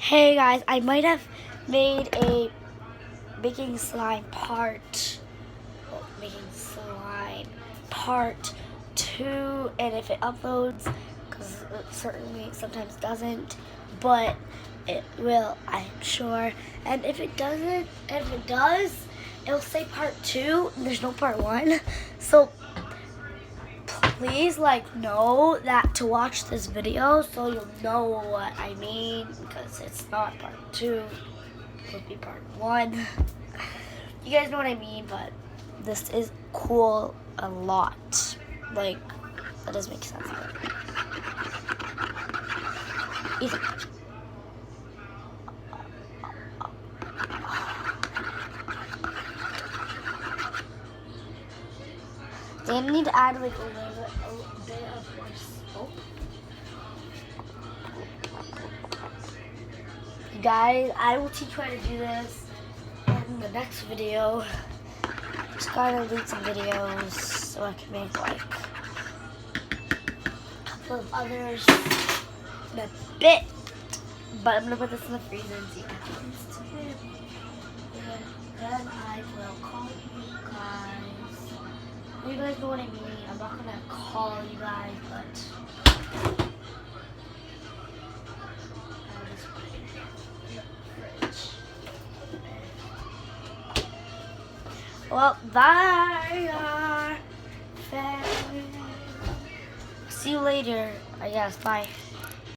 Hey guys, I might have made a making slime part, making slime part 2, and if it uploads, because it certainly sometimes doesn't, but it will, I'm sure. And if it doesn't, if it does, it'll say part 2, and there's no part 1. So please know that to watch this video so you'll know what I mean, because it's not part 2, it'll be part 1. You guys know what I mean, but this is cool a lot. Like, that does make sense. Easy. They need to add like a bit of more soap. You guys, I will teach you how to do this in the next video. Just gotta delete some videos so I can make like a couple of others in a bit. But I'm gonna put this in the freezer and see what happens to it. And then I will call you guys. You guys know what I mean. I'm not gonna call you guys, but I'll just put it in the fridge. Well, bye. See you later, I guess. Bye.